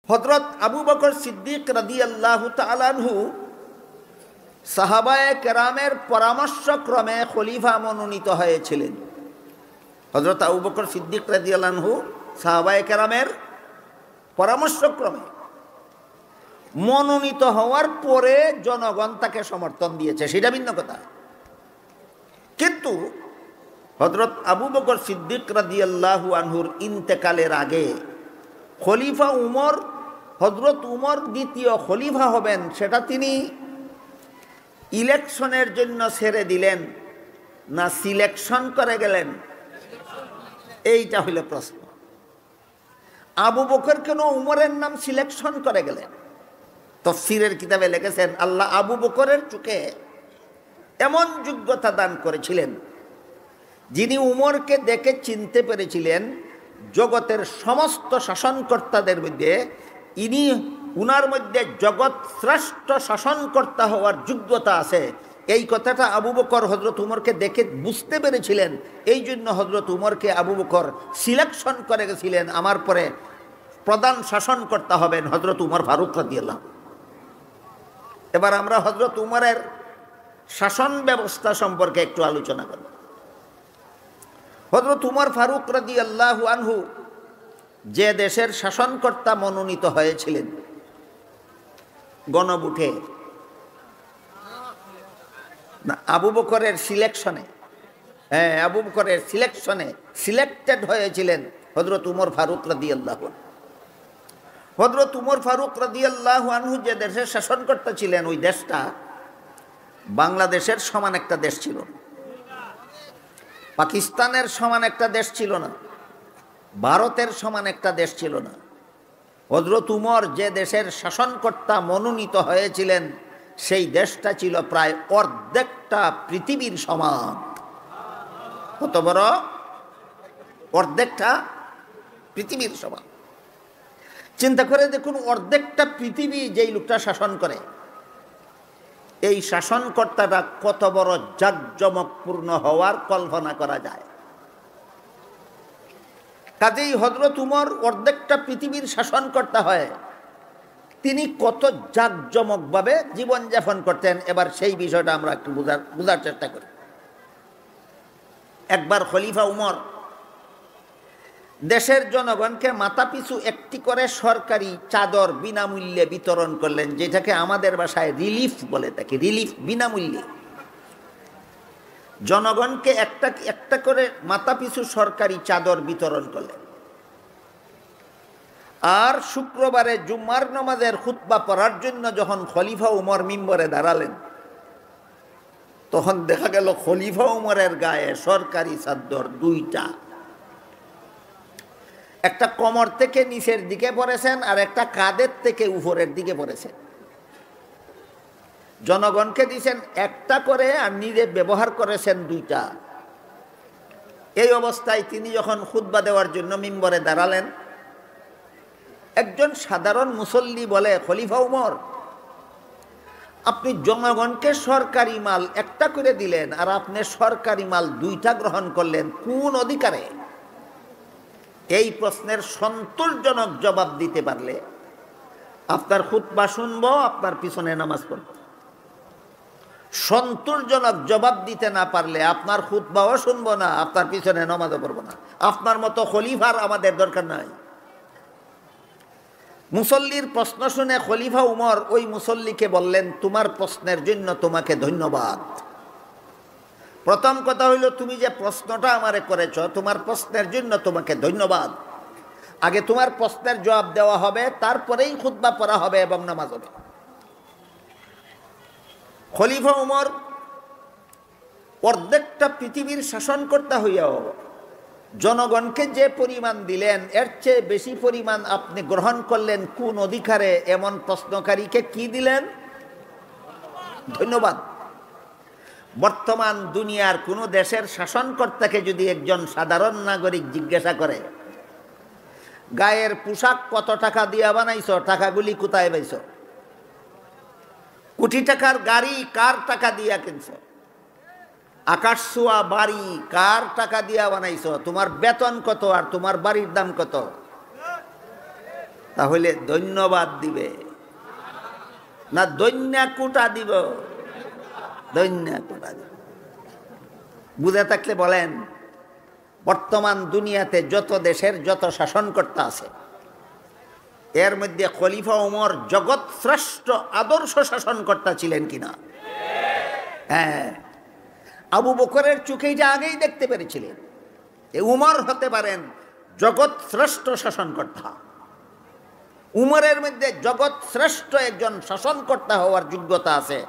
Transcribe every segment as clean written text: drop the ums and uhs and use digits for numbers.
হযরত আবু বকর সিদ্দিক রাদিয়াল্লাহু তাআলা আনহু সাহাবায়ে কেরামের পরামর্শক্রমে খলিফা মনোনীত হয়েছিলেন। হযরত আবু বকর সিদ্দিক রাদিয়াল্লাহু আনহু সাহাবায়ে কেরামের পরামর্শক্রমে মনোনীত হওয়ার পরে জনগণ তাকে সমর্থন দিয়েছে, সেটা ভিন্ন কথা। কিন্তু হযরত আবু বকর সিদ্দিক রাদিয়াল্লাহু আনহুর ইন্তেকালের আগে খলিফা উমর, হযরত উমর দ্বিতীয় খলিফা হবেন, সেটা তিনি ইলেকশনের জন্য ছেড়ে দিলেন না সিলেকশন করে গেলেন? এইটা হইল প্রশ্ন। আবু বকর কেন উমরের নাম সিলেকশন করে গেলেন? তাফসীরের কিতাবে লিখেছেন, আল্লাহ আবু বকরের চোখে এমন যোগ্যতা দান করেছিলেন, যিনি উমরকে দেখে চিনতে পেরেছিলেন জগতের সমস্ত শাসনকর্তাদের মধ্যে উনার মধ্যে জগৎ শ্রেষ্ঠ শাসনকর্তা হওয়ার যোগ্যতা আছে। এই কথাটা আবু বকর হযরত উমরকে দেখে বুঝতে পেরেছিলেন। এই জন্য হযরত উমরকে আবু বকর সিলেকশন করে গেছিলেন, আমার পরে প্রধান শাসনকর্তা হবেন হযরত উমর ফারুক রাদিয়াল্লাহু। এবার আমরা হযরত উমরের শাসন ব্যবস্থা সম্পর্কে একটু আলোচনা করব। হযরত উমর ফারুক রাদিয়াল্লাহু আনহু যে দেশের শাসনকর্তা মনোনীত হয়েছিলেন গণভোটে, না আবু বকরের সিলেকশনে, আবু বকরের সিলেকশনে সিলেক্টেড হয়েছিলেন হযরত উমর ফারুক রাদিয়াল্লাহু আনহু। হযরত উমর ফারুক রাদিয়াল্লাহু আনহু যে দেশের শাসনকর্তা ছিলেন, ওই দেশটা বাংলাদেশের সমান একটা দেশ ছিল না, পাকিস্তানের সমান একটা দেশ ছিল না, ভারতের সমান একটা দেশ ছিল না। হযরত উমর যে দেশের শাসনকর্তা মনোনীত হয়েছিলেন, সেই দেশটা ছিল প্রায় অর্ধেকটা পৃথিবীর সমান। কত বড়? অর্ধেকটা পৃথিবীর সমান। চিন্তা করে দেখুন, অর্ধেকটা পৃথিবী যেই লোকটা শাসন করে, এই শাসনকর্তাটা কত বড় জাঁকজমকপূর্ণ হওয়ার কল্পনা করা যায়। কাজেই হযরত উমর অর্ধেকটা পৃথিবীর শাসনকর্তা হয়, তিনি কত জাঁকজমকভাবে জীবনযাপন করতেন। এবার সেই বিষয়টা আমরা একটু বোঝার চেষ্টা করি। একবার খলিফা উমর দেশের জনগণকে মাথাপিছু একটি করে সরকারি চাদর বিনামূল্যে বিতরণ করলেন, যেটাকে আমাদের ভাষায় রিলিফ বলে থাকি। রিলিফ, বিনামূল্যে জনগণকে একটা করে মাথাপিছু সরকারি চাদর বিতরণ করলেন। আর শুক্রবারে জুম্মার নামাজের খুতবা পড়ার জন্য যখন খলিফা উমর মিম্বরে দাঁড়ালেন, তখন দেখা গেল খলিফা উমরের গায়ে সরকারি চাদর দুইটা, একটা কোমর থেকে নিচের দিকে পড়েছেন আর একটা কাঁধের থেকে উপরের দিকে পড়েছেন। জনগণকে দিয়েছেন একটা করে আর নিজে ব্যবহার করেছেন দুইটা। এই অবস্থায় তিনি যখন খুতবা দেওয়ার জন্য মিম্বরে দাঁড়ালেন, একজন সাধারণ মুসল্লি বলে, খলিফা উমর, আপনি জনগণকে সরকারি মাল একটা করে দিলেন আর আপনি সরকারি মাল দুইটা গ্রহণ করলেন, কোন অধিকারে? এই প্রশ্নের সন্তোষজনক জবাব দিতে পারলে আপনার খুতবা শুনবো, আপনার পিছনে নামাজ পড়ব। সন্তোষজনক জবাব দিতে না পারলে আপনার খুতবাও শুনবো না, আপনার পিছনে নামাজও পড়ব না। আপনার মতো খলিফার আমাদের দরকার নাই। মুসল্লির প্রশ্ন শুনে খলিফা উমর ওই মুসল্লিকে বললেন, তোমার প্রশ্নের জন্য তোমাকে ধন্যবাদ। প্রথম কথা হইল, তুমি যে প্রশ্নটা আমারে করেছ, তোমার প্রশ্নের জন্য তোমাকে ধন্যবাদ। আগে তোমার প্রশ্নের জবাব দেওয়া হবে, তারপরেই খুতবা পড়া হবে এবং নামাজ হবে। খলিফা উমর অর্ধেকটা পৃথিবীর শাসনকর্তা হইয়াও জনগণকে যে পরিমাণ দিলেন, এর চেয়ে বেশি পরিমাণ আপনি গ্রহণ করলেন কোন অধিকারে? এমন প্রশ্নকারীকে কি দিলেন? ধন্যবাদ। বর্তমান দুনিয়ার কোন দেশের শাসনকর্তাকে যদি একজন সাধারণ নাগরিক জিজ্ঞাসা করে, গায়ের পোশাক কত টাকা দিয়া বানাইছ, টাকাগুলি কোথায় পাইছ? কোটি টাকার গাড়ি কার টাকা দিয়া কিনছ? আকাশ ছোঁয়া বাড়ি কার টাকা দিয়া বানাইছ? তোমার বেতন কত আর তোমার বাড়ির দাম কত? তাহলে ধন্যবাদ দিবে না দৈন্যা কুটা দিব? দৈন্যা কুটা দিব। বুঝে থাকলে বলেন, বর্তমান দুনিয়াতে যত দেশের যত শাসনকর্তা আছে এর মধ্যে খলিফা ওমর জগৎ শ্রেষ্ঠ আদর্শ শাসনকর্তা ছিলেন কিনা? হ্যাঁ, আবু বকরের চোখে এটা আগেই দেখতে পেরেছিলেন উমর হতে পারেন জগৎ শ্রেষ্ঠ শাসনকর্তা। উমরের মধ্যে জগৎ শ্রেষ্ঠ একজন শাসনকর্তা হওয়ার যোগ্যতা আছে।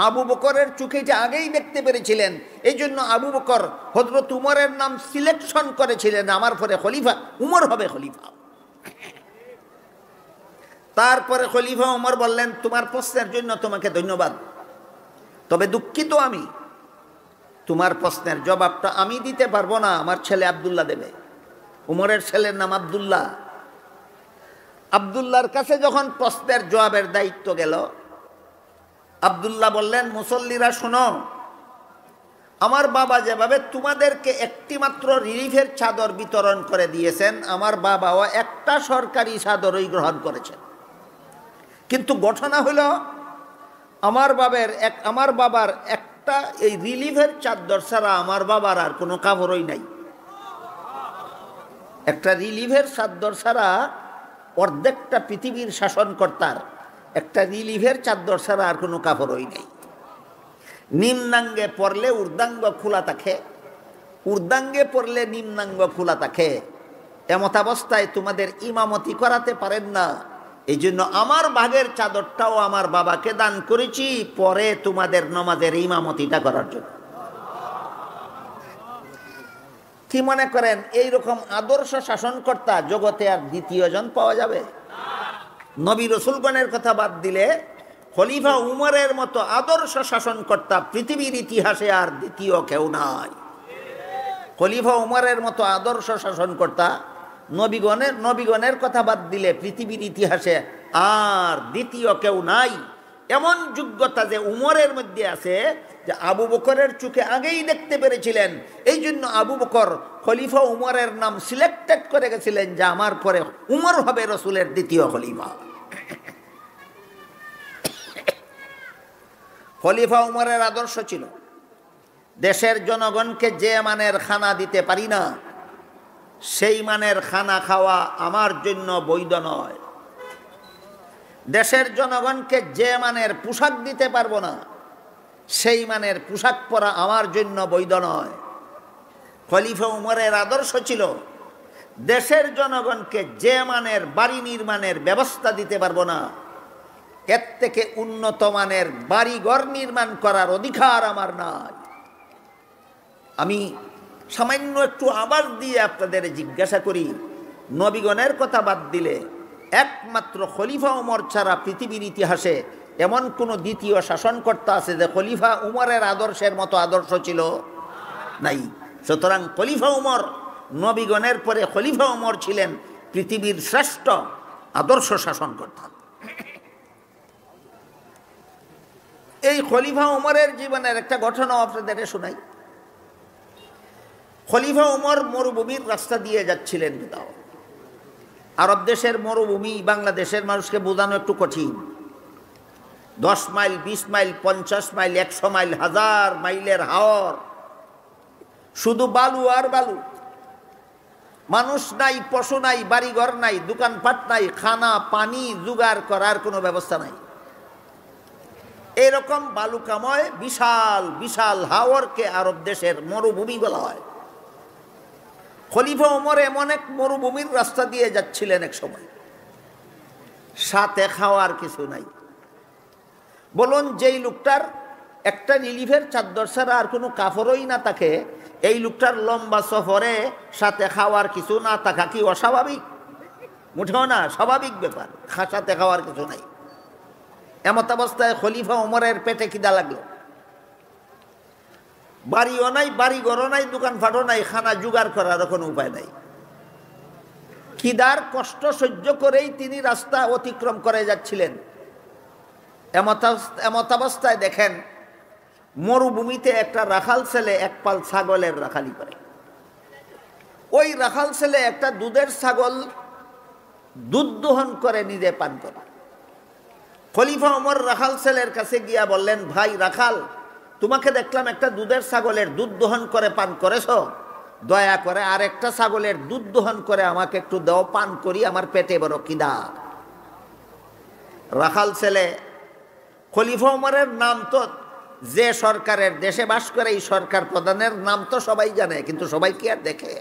আবু বকরের চোখে এটা আগেই দেখতে পেরেছিলেন। এই জন্য আবু বকর হযরত উমরের নাম সিলেকশন করেছিলেন, আমার পরে খলিফা উমর হবে খলিফা। তারপরে খলিফা উমর বললেন, তোমার প্রশ্নের জন্য তোমাকে ধন্যবাদ, তবে দুঃখিত আমি, তোমার প্রশ্নের জবাবটা আমি দিতে পারবো না, আমার ছেলে আব্দুল্লাহ দেবে। উমরের ছেলের নাম আব্দুল্লাহ। আব্দুল্লাহর কাছে যখন প্রশ্নের জবাবের দায়িত্ব গেল, আব্দুল্লাহ বললেন, মুসল্লিরা শোনো, আমার বাবা যেভাবে তোমাদেরকে একটি মাত্র রিলিফের চাদর বিতরণ করে দিয়েছেন, আমার বাবাও একটা সরকারি চাদরই গ্রহণ করেছেন। কিন্তু ঘটনা হলো আমার বাবার একটা এই রিলিফের চাদর ছাড়া আমার বাবার আর কোনো কাপড়ই নাই। একটা রিলিফের চাদর ছাড়া অর্ধেকটা পৃথিবীর শাসনকর্তার একটা রিলিফের চাদর ছাড়া আর কোনো কাপড়ই নেই। নিম্নাঙ্গে পড়লে ঊর্ধ্বাঙ্গ খোলা থাকে, ঊর্ধ্বাঙ্গে পড়লে নিম্নাঙ্গ খোলা থাকে। এমত অবস্থায় তোমাদের ইমামতি করাতে পারেন না, এই জন্য আমার ভাগের চাদরটাও আমার বাবাকে দান করেছি, পরে তোমাদের নমাজের ইমামতিটা করার জন্য। কি মনে করেন এইরকম আদর্শ শাসনকর্তা জগতে আর দ্বিতীয় জন পাওয়া যাবে? নবী রসুলগণের কথা বাদ দিলে খলিফা উমরের মতো আদর্শ শাসনকর্তা পৃথিবীর ইতিহাসে আর দ্বিতীয় কেউ নাই। খলিফা উমরের মতো আদর্শ শাসনকর্তা নবীগণের কথা বাদ দিলে পৃথিবীর ইতিহাসে আর দ্বিতীয় কেউ নাই। এমন যোগ্যতা যে উমরের মধ্যে আছে, যে আবু বকরের চোখে আগেই দেখতে পেরেছিলেন। এই জন্য আবু বকর খলিফা উমরের নাম সিলেক্টেড করে গেছিলেন যে আমার পরে উমর হবে রসুলের দ্বিতীয় খলিফা। খলিফা উমরের আদর্শ ছিল, দেশের জনগণকে যে মানের খানা দিতে পারি না, সেই মানের খানা খাওয়া আমার জন্য বৈধ নয়। দেশের জনগণকে যে মানের পোশাক দিতে পারবো না, সেই মানের পোশাক পরা আমার জন্য বৈধ নয়। খলিফা উমরের আদর্শ ছিল, দেশের জনগণকে যে মানের বাড়ি নির্মাণের ব্যবস্থা দিতে পারবো না, এর থেকে উন্নত মানের বাড়িঘর নির্মাণ করার অধিকার আমার নাই। আমি সামান্য একটু আওয়াজ দিয়ে আপনাদের জিজ্ঞাসা করি, নবীগণের কথা বাদ দিলে একমাত্র খলিফা উমর ছাড়া পৃথিবীর ইতিহাসে এমন কোনো দ্বিতীয় শাসনকর্তা আছে যে খলিফা উমরের আদর্শের মতো আদর্শ ছিল? নাই। সুতরাং খলিফা উমর, নবীগণের পরে খলিফা উমর ছিলেন পৃথিবীর শ্রেষ্ঠ আদর্শ শাসনকর্তা। এই খলিফা উমরের জীবনের একটা ঘটনা আপনাদের শোনাই। খলিফা উমর মরুভূমির রাস্তা দিয়ে যাচ্ছিলেন। আরব দেশের মরুভূমি বাংলাদেশের মানুষকে বোঝানো একটু কঠিন। 10 মাইল, 20 মাইল, 50 মাইল, 100 মাইল, 1000 মাইলের হাওর, শুধু বালু আর বালু। মানুষ নাই, পশু নাই, বাড়িঘর নাই, দোকানপাট নাই, খানা পানি জোগাড় করার কোনো ব্যবস্থা নাই। এরকম বালুকাময় বিশাল বিশাল হাওরকে আরব দেশের মরুভূমি বলা হয়। খলিফা ওমর এমন এক মরুভূমির রাস্তা দিয়ে যাচ্ছিলেন এক সময়, সাথে খাওয়ার কিছু নাই। বলুন, যেই লোকটার একটা রিলিফের চাদর ছাড়া আর কোনো কাপড়ই না থাকে, এই লোকটার লম্বা সফরে সাথে খাওয়ার কিছু না থাকা কি অস্বাভাবিক? মুঠেও না, স্বাভাবিক ব্যাপার। সাথে খাওয়ার কিছু নাই। এমত অবস্থায় খলিফা ওমরের পেটে খিদা লাগলো। বাড়িও নাই, বাড়িঘরও নাই, দোকানপাটও নাই, খানা জোগাড় করার কোনো উপায় নাই। খিদার কষ্ট সহ্য করেই তিনি রাস্তা অতিক্রম করে যাচ্ছিলেন। এমত অবস্থায় দেখেন মরুভূমিতে একটা রাখাল ছেলে এক পাল ছাগলের রাখালি করে। ওই রাখাল ছেলে একটা দুধের ছাগল দুধ দোহন করে নিজে পান করে। খলিফা ওমর রাখাল ছেলের কাছে গিয়া বললেন, ভাই রাখাল, তোমাকে দেখলাম একটা দুধের ছাগলের দুধ দোহন করে পান করেছো, দয়া করে আর একটা ছাগলের দুধ দোহন করে আমাকে একটু দাও, পান করি, আমার পেটে বড় খিদা। রাখাল ছেলে, খলিফা ওমরের নাম তো, যে সরকারের দেশে বাস করে এই সরকার প্রধানের নাম তো সবাই জানে, কিন্তু সবাই কি আর দেখে?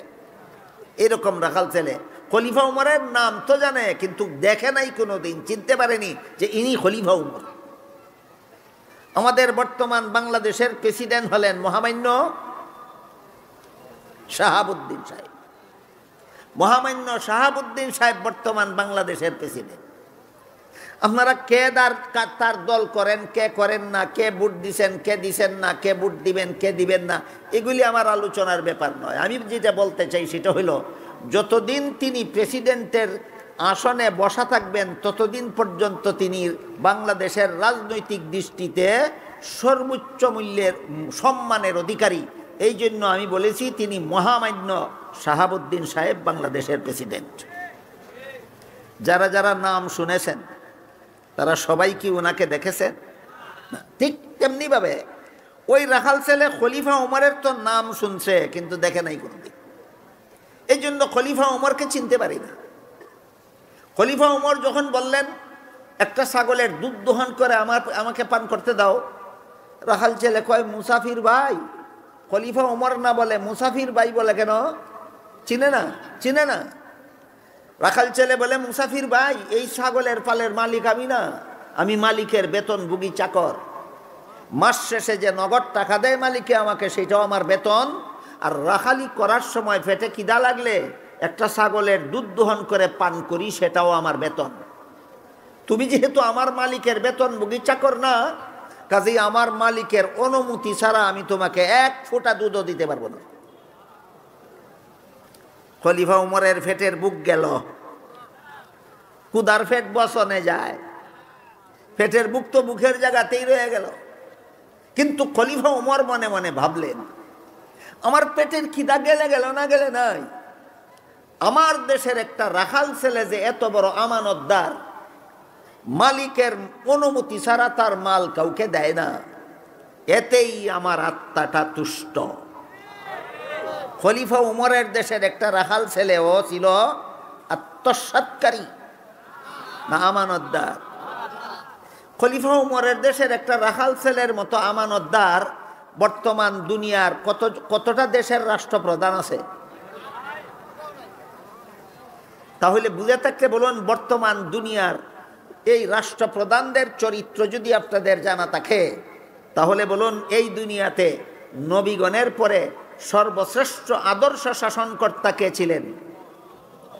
এরকম রাখাল ছেলে খলিফা উমরের নাম তো জানে, কিন্তু দেখে নাই কোনোদিন, চিনতে পারেনি যে ইনি খলিফা উমর। আমাদের বর্তমান বাংলাদেশের প্রেসিডেন্ট হলেন মহামান্য শাহাবুদ্দিন সাহেব। মহামান্য শাহাবুদ্দিন সাহেব বর্তমান বাংলাদেশের প্রেসিডেন্ট। আপনারা কে তার দল করেন, কে করেন না, কে ভোট দিছেন, কে দিছেন না, কে ভোট দিবেন, কে দিবেন না, এগুলি আমার আলোচনার ব্যাপার নয়। আমি যেটা বলতে চাই সেটা হলো, যতদিন তিনি প্রেসিডেন্টের আসনে বসা থাকবেন ততদিন পর্যন্ত তিনি বাংলাদেশের রাজনৈতিক দৃষ্টিতে সর্বোচ্চ মূল্যের সম্মানের অধিকারী। এই জন্য আমি বলেছি তিনি মহামান্য শাহাবুদ্দিন সাহেব বাংলাদেশের প্রেসিডেন্ট। যারা যারা নাম শুনেছেন তারা সবাই কি ওনাকে দেখেছেন? ঠিক তেমনিভাবে ওই রাখাল ছেলে খলিফা ওমরের তো নাম শুনছে, কিন্তু দেখে নাই কোনোদিন। এই জন্য খলিফা ওমরকে চিনতে পারি না। খলিফা ওমর যখন বললেন একটা ছাগলের দুধ দোহন করে আমাকে পান করতে দাও, রাখাল ছেলে কয়, মুসাফির ভাই। খলিফা ওমর না বলে মুসাফির ভাই বলে কেন? চিনে না, চিনে না। রাখাল ছেলে বলে, মুসাফির ভাই, এই ছাগলের পালের মালিক আমি না, আমি মালিকের বেতনভোগী চাকর। মাস শেষে যে নগদ টাকা দেয় মালিকে আমাকে, সেটাও আমার বেতন। আর রাখালি করার সময় পেটে খিদা লাগলে একটা ছাগলের দুধ দোহন করে পান করি, সেটাও আমার বেতন। তুমি যেহেতু আমার মালিকের বেতনভোগী চাকর না, কাজেই আমার মালিকের অনুমতি ছাড়া আমি তোমাকে এক ফোঁটা দুধও দিতে পারবো না। খলিফা উমরের ফেটের বুক গেল, কুদার ফেট বসনে যায়, ফেটের বুক তো বুকের জায়গাতেই রয়ে গেল। কিন্তু খলিফা উমর মনে মনে ভাবলেন, আমার পেটের খিদা গেলে গেল না গেলে নাই, আমার দেশের একটা রাখাল ছেলে যে এত বড় আমানতদার, মালিকের অনুমতি ছাড়া তার মাল কাউকে দেয় না, এতেই আমার আত্মাটা তুষ্ট। খলিফা উমরের দেশের একটা রাখাল ছেলে, ও ছিল আত্মসাৎকারী না আমানতদার? খলিফা উমরের দেশের একটা রাখাল ছেলের মতো আমানতদার বর্তমান দুনিয়ার কতটা দেশের রাষ্ট্রপ্রধান আছে? তাহলে বুঝে থাকলে বলুন, বর্তমান দুনিয়ার এই রাষ্ট্রপ্রধানদের চরিত্র যদি আপনাদের জানা থাকে, তাহলে বলুন এই দুনিয়াতে নবীগণের পরে সর্বশ্রেষ্ঠ আদর্শ শাসনকর্তা কে ছিলেন?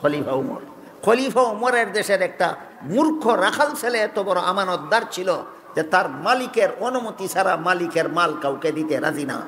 খলিফা উমর। খলিফা উমরের দেশের একটা মূর্খ রাখাল ছেলে এত বড় আমানতদার ছিল যে তার মালিকের অনুমতি ছাড়া মালিকের মাল কাউকে দিতে রাজি না।